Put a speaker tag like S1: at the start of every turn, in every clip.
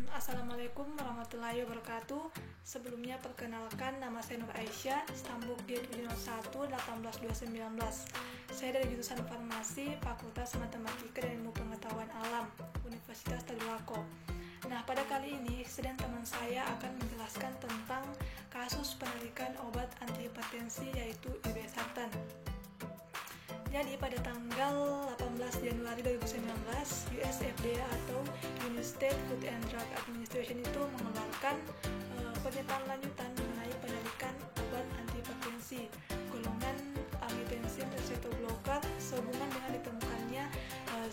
S1: Assalamualaikum warahmatullahi wabarakatuh. Sebelumnya perkenalkan, nama saya Nur Aisyah, Stambuk G701 18219. Saya dari jurusan Farmasi, Fakultas Matematika dan Ilmu Pengetahuan Alam, Universitas Tadulako. Nah, pada kali ini saya dan teman saya akan menjelaskan tentang kasus penarikan obat antihipertensi yaitu irbesartan. Jadi pada tanggal 18 Januari 2019, US FDA atau United States Food and Drug Administration itu mengeluarkan pernyataan lanjutan mengenai penarikan obat antihipertensi golongan angiotensin reseptor blocker sehubungan dengan ditemukannya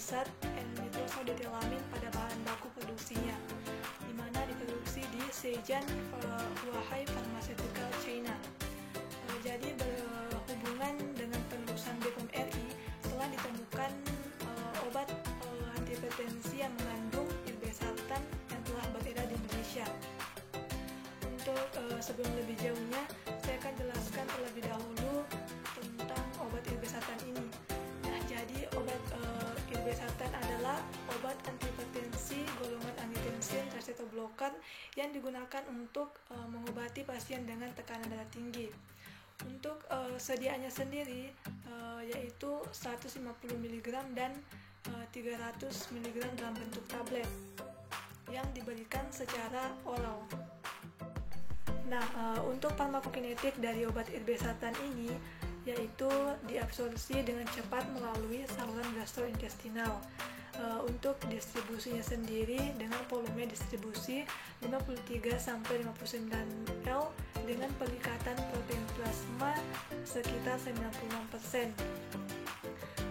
S1: zat N-nitrosodiethylamine pada bahan baku produksinya, di mana diproduksi di Zhejiang Huahai Pharmaceutical China. Jadi berhubungan dengan penelusuran BPOM RI telah ditemukan obat antihipertensi yang mengandung irbesartan yang telah beredar di Indonesia. Untuk sebelum lebih jauhnya, saya akan jelaskan terlebih dahulu tentang obat irbesartan ini. Nah, jadi obat irbesartan adalah obat antihipertensi golongan angiotensin reseptor blocker yang digunakan untuk mengobati pasien dengan tekanan darah tinggi. Untuk sediaannya sendiri yaitu 150 mg dan 300 mg dalam bentuk tablet yang diberikan secara oral. Nah, untuk farmakokinetik dari obat irbesartan ini yaitu diabsorpsi dengan cepat melalui saluran gastrointestinal. Untuk distribusinya sendiri dengan volume distribusi 53-59 L dengan peningkatan protein plasma sekitar 96%.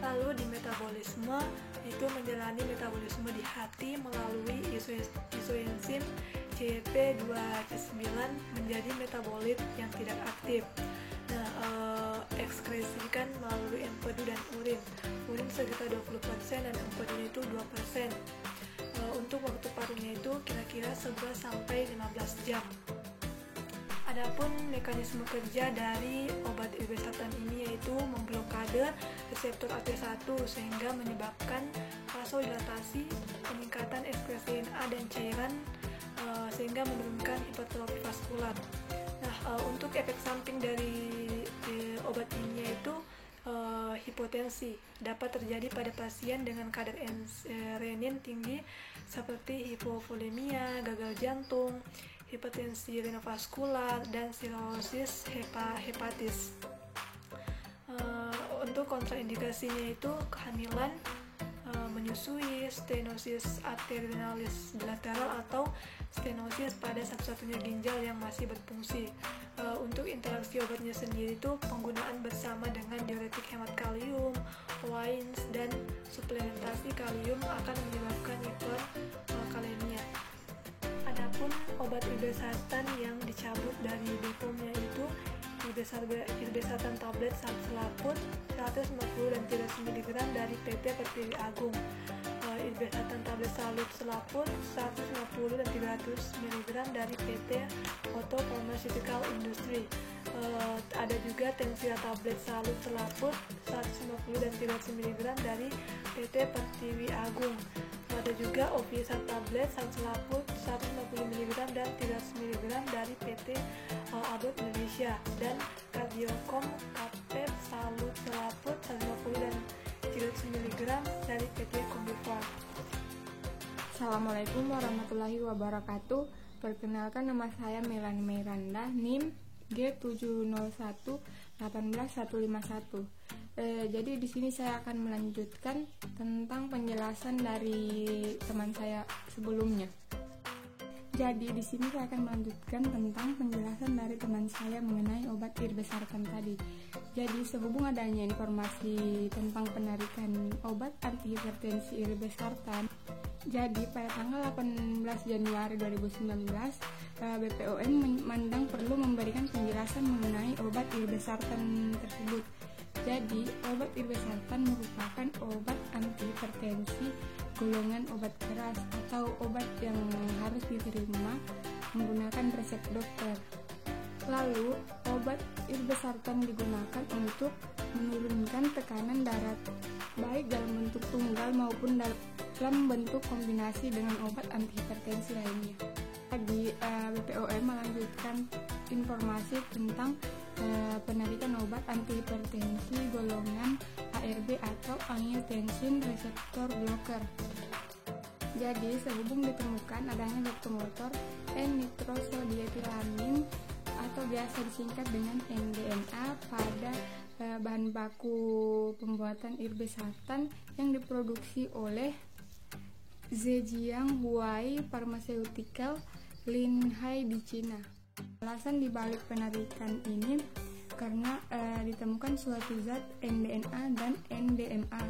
S1: Lalu di metabolisme itu menjalani metabolisme di hati melalui isoenzim CYP2C9 menjadi metabolit yang tidak aktif. Nah, ekskresikan melalui empedu dan urin sekitar 20% dan empedunya itu 2%. Untuk waktu parunya itu kira-kira 11-15 jam. Adapun mekanisme kerja dari obat irbesartan ini yaitu memblokade reseptor AT1 sehingga menyebabkan vasodilatasi, peningkatan ekskresi NA dan cairan sehingga menurunkan hipertrofi vaskular. Nah, untuk efek samping dari obat ini yaitu hipotensi dapat terjadi pada pasien dengan kadar renin tinggi seperti hipovolemia, gagal jantung, hipertensi renovaskular, dan sirosis hepatis. Untuk kontraindikasinya itu kehamilan, menyusui, stenosis arteriovenalis bilateral atau stenosis pada satu-satunya ginjal yang masih berfungsi. Untuk interaksi obatnya sendiri itu penggunaan bersama dengan diuretik hemat kalium, wines, dan suplementasi kalium akan menyebabkan hiperkalemia. Adapun obat irbesartan yang dicabut dari BPOM-nya itu irbesartan tablet satu selaput 150 dan 300 mg dari PT Pertiwi Agung. Irbesartan tablet salut selaput 150 dan 300 mg dari PT Otto Pharmaceutical Industry. Ada juga Tensila tablet salut selaput 150 dan 300 mg dari PT Pertiwi Agung. Ada juga Ovisat tablet satu selaput 150 mg dan 300 mg dari PT Abbott Indonesia, dan Cardiocom Kapep salut selaput 150 dan 300 mg dari PT Combiphar.
S2: Assalamualaikum warahmatullahi wabarakatuh. Perkenalkan, nama saya Melani Miranda, NIM G701 18151. Jadi di sini saya akan melanjutkan tentang penjelasan dari teman saya sebelumnya. Jadi di sini saya akan melanjutkan tentang penjelasan dari teman saya mengenai obat irbesartan tadi. Jadi sehubung adanya informasi tentang penarikan obat antihipertensi irbesartan, jadi pada tanggal 18 Januari 2019 BPOM memandang perlu memberikan penjelasan mengenai obat irbesartan tersebut. Jadi obat irbesartan merupakan obat antihipertensi golongan obat keras atau obat yang harus diterima menggunakan resep dokter. Lalu, obat irbesartan digunakan untuk menurunkan tekanan darah baik dalam bentuk tunggal maupun dalam bentuk kombinasi dengan obat antihipertensi lainnya. Di BPOM melanjutkan informasi tentang penarikan obat antihipertensi golongan ARB atau angiotensin receptor blocker. Jadi, sehubung ditemukan adanya zat promotor N-nitrosodietilamin atau biasa disingkat dengan NDMA pada bahan baku pembuatan irbesartan yang diproduksi oleh Zhejiang Huai Pharmaceutical Linhai di Cina. Alasan dibalik penarikan ini karena ditemukan suatu zat NDMA dan NDMA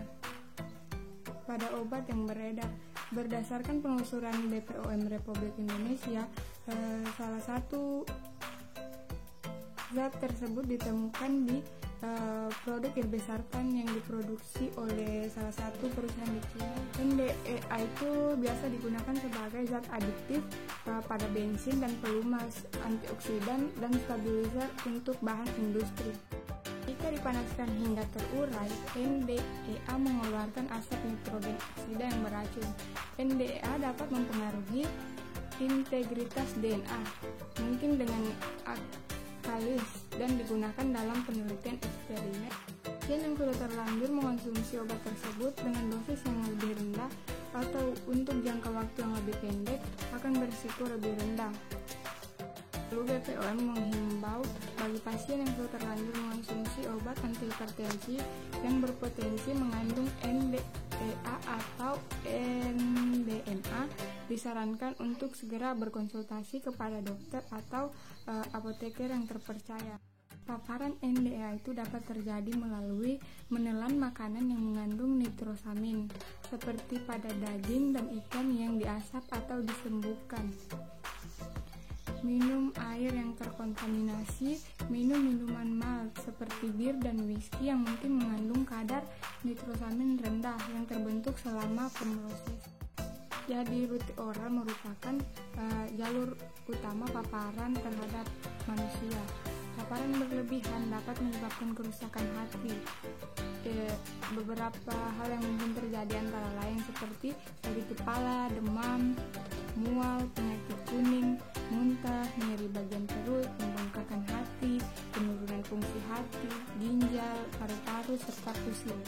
S2: pada obat yang beredar. Berdasarkan penelusuran BPOM Republik Indonesia, salah satu zat tersebut ditemukan di produk irbesartan yang diproduksi oleh salah satu perusahaan di China. NDEA itu biasa digunakan sebagai zat adiktif pada bensin dan pelumas, antioksidan, dan stabilizer untuk bahan industri. Jika dipanaskan hingga terurai, NDEA mengeluarkan asap nitrogen oksida yang beracun. NDEA dapat mempengaruhi integritas DNA, mungkin dengan alkalis, dan digunakan dalam penelitian eksperimen. Pasien yang sudah terlanjur mengonsumsi obat tersebut dengan dosis yang lebih rendah atau untuk jangka waktu yang lebih pendek akan berisiko lebih rendah. Lalu BPOM menghimbau bagi pasien yang sudah terlanjur mengonsumsi obat antihipertensi yang berpotensi mengandung NDEA atau NDMA disarankan untuk segera berkonsultasi kepada dokter atau apoteker yang terpercaya. Paparan NDEA itu dapat terjadi melalui menelan makanan yang mengandung nitrosamin, seperti pada daging dan ikan yang diasap atau disembuhkan. Minum air yang terkontaminasi, minum minuman malt seperti bir dan whisky yang mungkin mengandung kadar nitrosamin rendah yang terbentuk selama pemroses. Jadi ruti oral merupakan jalur utama paparan terhadap manusia. Paparan berlebihan dapat menyebabkan kerusakan hati. Beberapa hal yang mungkin terjadi antara lain seperti sakit kepala, demam, mual, penyakit kuning, muntah, nyeri bagian perut, membengkakkan hati, penurunan fungsi hati, ginjal, paru-paru, serta pusing.